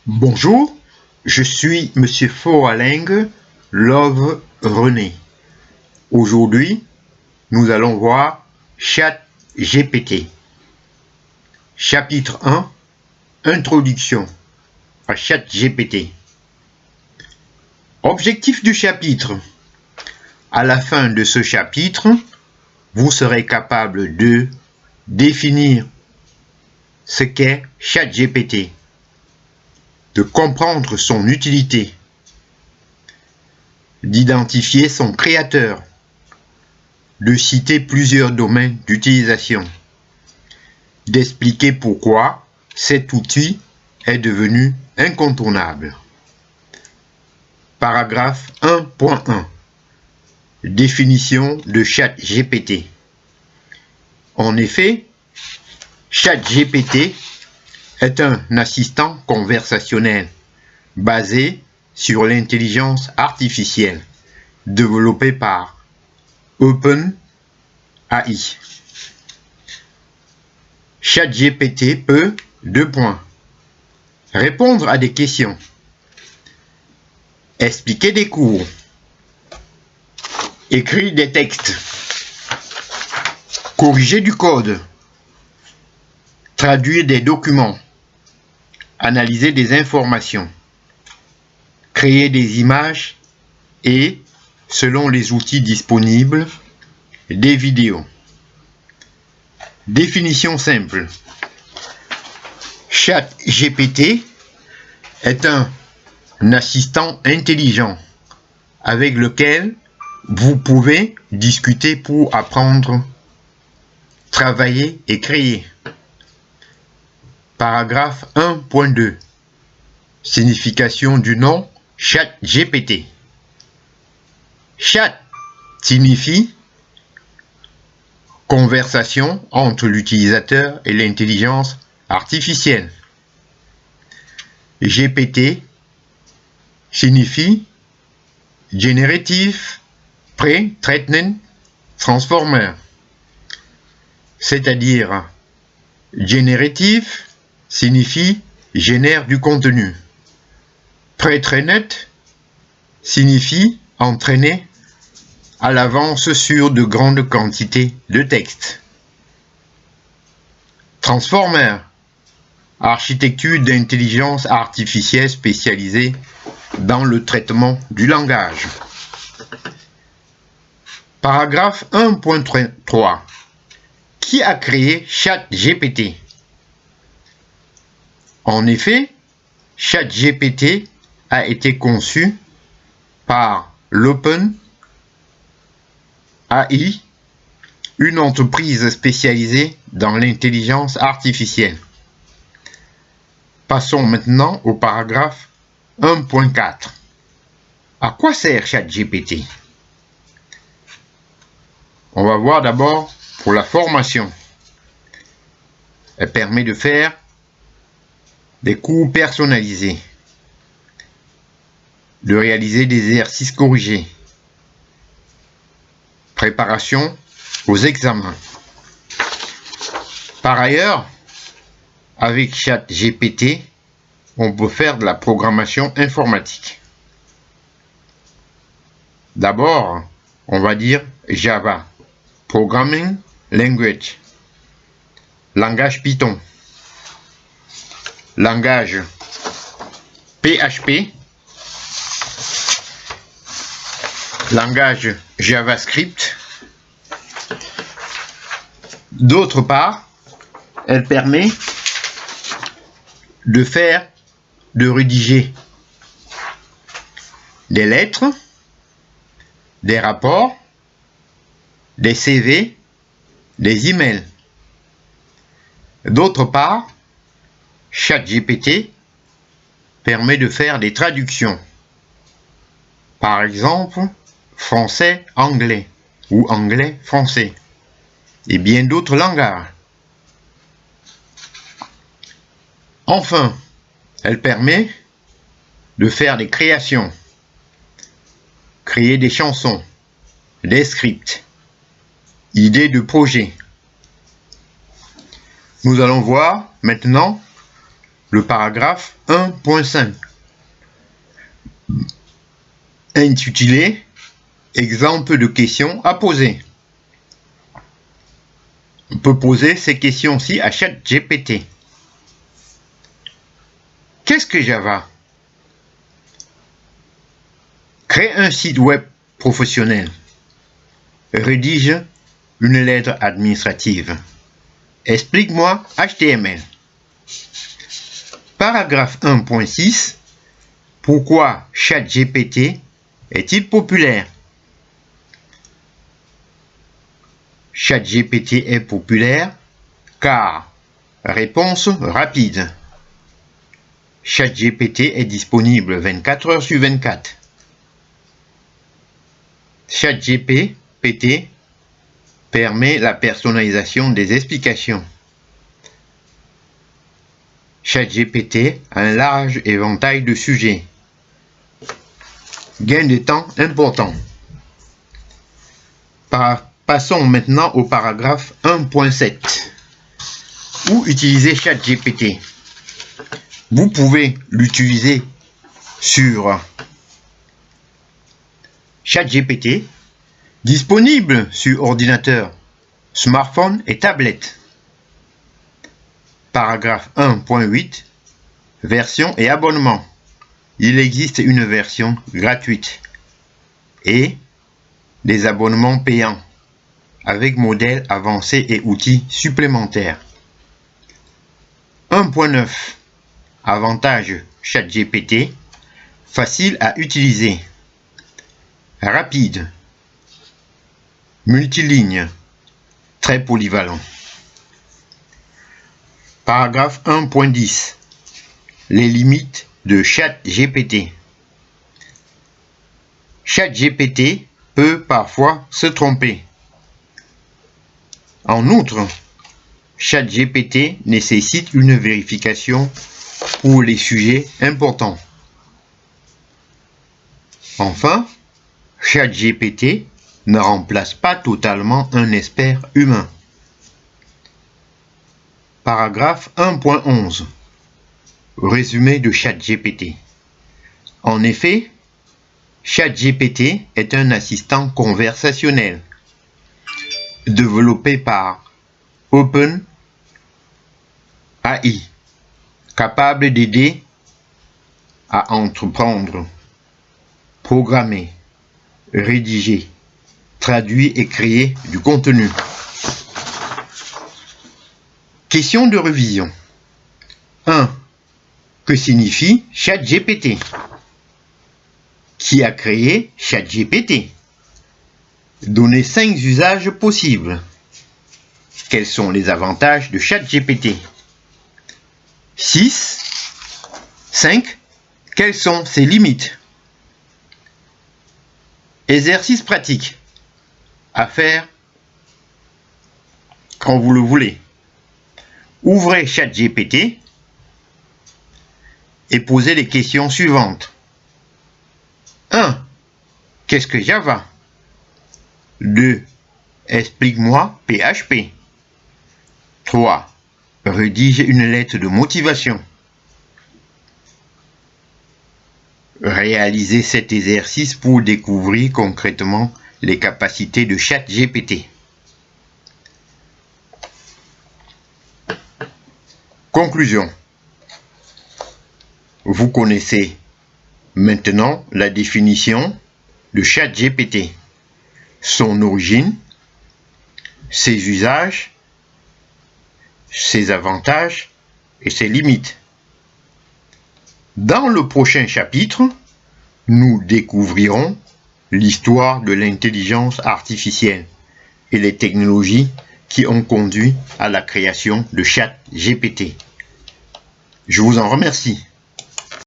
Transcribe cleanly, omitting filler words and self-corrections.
Bonjour, je suis Monsieur Foralingue, Love René. Aujourd'hui, nous allons voir ChatGPT. Chapitre 1, Introduction à ChatGPT. Objectif du chapitre. À la fin de ce chapitre, vous serez capable de définir ce qu'est ChatGPT, de comprendre son utilité, d'identifier son créateur, de citer plusieurs domaines d'utilisation, d'expliquer pourquoi cet outil est devenu incontournable. Paragraphe 1.1. Définition de ChatGPT. En effet, ChatGPT est un assistant conversationnel basé sur l'intelligence artificielle développé par OpenAI. ChatGPT peut, répondre à des questions, expliquer des cours, écrire des textes, corriger du code, traduire des documents, analyser des informations, créer des images et, selon les outils disponibles, des vidéos. Définition simple. ChatGPT est un assistant intelligent avec lequel vous pouvez discuter pour apprendre, travailler et créer. Paragraphe 1.2. Signification du nom ChatGPT. Chat signifie conversation entre l'utilisateur et l'intelligence artificielle. GPT signifie Generative Pre-Trained Transformer, c'est-à-dire générative signifie génère du contenu. Pre-trained signifie entraîner à l'avance sur de grandes quantités de texte. Transformer, architecture d'intelligence artificielle spécialisée dans le traitement du langage. Paragraphe 1.3. Qui a créé ChatGPT? En effet, ChatGPT a été conçu par l'OpenAI, une entreprise spécialisée dans l'intelligence artificielle. Passons maintenant au paragraphe 1.4. À quoi sert ChatGPT? On va voir d'abord pour la formation. Elle permet de faire des cours personnalisés, de réaliser des exercices corrigés, préparation aux examens. Par ailleurs, avec ChatGPT, on peut faire de la programmation informatique. D'abord, on va dire Java, Programming Language, langage Python, langage PHP, langage JavaScript. D'autre part, elle permet de rédiger des lettres, des rapports, des CV, des emails. D'autre part, ChatGPT permet de faire des traductions. Par exemple, français-anglais ou anglais-français et bien d'autres langages. Enfin, elle permet de faire des créations, créer des chansons, des scripts, idées de projets. Nous allons voir maintenant le paragraphe 1.5 intitulé « Exemple de questions à poser ». On peut poser ces questions-ci à ChatGPT. Qu'est-ce que Java? Crée un site web professionnel. Rédige une lettre administrative. Explique-moi HTML. Paragraphe 1.6. Pourquoi ChatGPT est-il populaire? ChatGPT est populaire car réponse rapide. ChatGPT est disponible 24 heures sur 24. ChatGPT permet la personnalisation des explications. ChatGPT a un large éventail de sujets. Gain de temps important. Passons maintenant au paragraphe 1.7. Où utiliser ChatGPT? Vous pouvez l'utiliser sur ChatGPT, disponible sur ordinateur, smartphone et tablette. Paragraphe 1.8. Version et abonnement. Il existe une version gratuite et des abonnements payants avec modèles avancés et outils supplémentaires. 1.9. Avantage ChatGPT. Facile à utiliser. Rapide. Multiligne. Très polyvalent. Paragraphe 1.10. Les limites de ChatGPT. ChatGPT peut parfois se tromper. En outre, ChatGPT nécessite une vérification pour les sujets importants. Enfin, ChatGPT ne remplace pas totalement un expert humain. Paragraphe 1.11. Résumé de ChatGPT. En effet, ChatGPT est un assistant conversationnel développé par OpenAI, capable d'aider à entreprendre, programmer, rédiger, traduire et créer du contenu. Question de révision. 1. Que signifie ChatGPT? Qui a créé ChatGPT? Donnez 5 usages possibles. Quels sont les avantages de ChatGPT? 6. 5. Quelles sont ses limites? Exercice pratique. À faire quand vous le voulez. Ouvrez ChatGPT et posez les questions suivantes. 1. Qu'est-ce que Java? 2. Explique-moi PHP. 3. Rédige une lettre de motivation. Réalisez cet exercice pour découvrir concrètement les capacités de ChatGPT. Conclusion. Vous connaissez maintenant la définition de ChatGPT, son origine, ses usages, ses avantages et ses limites. Dans le prochain chapitre, nous découvrirons l'histoire de l'intelligence artificielle et les technologies qui ont conduit à la création de ChatGPT. Je vous en remercie.